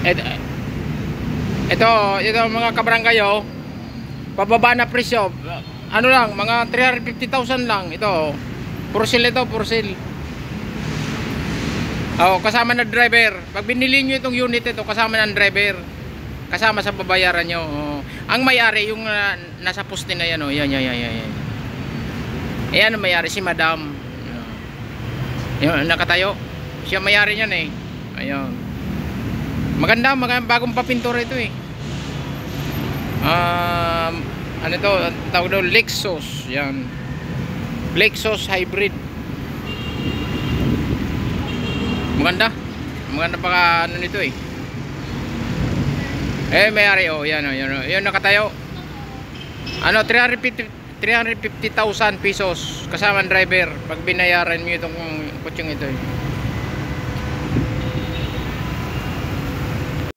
Et, ito mga kabarangay, oh. Pababa na presyo. Ano lang, mga 350,000 lang. Ito, for sale ito, for sale. Oh, kasama na driver. Pag binili nyo itong unit ito, kasama ng driver. Kasama sa babayaran nyo. Oh. Ang may-ari, yung nasa poste na yan, oh. Yan. Ayan ang may-ari, si Madam. Yung nakatayo. Siya may-ari niyan eh. Ayun. Maganda, bagong papintura ito eh. Ano ito? Tawag daw Lexus. Yan. Lexus hybrid. Maganda pa ano nito eh. May-ari oh, yan oh, yan nakatayo. Ano 350,000 pesos kasama ang driver pag binayaran mo itong kutseng ito eh.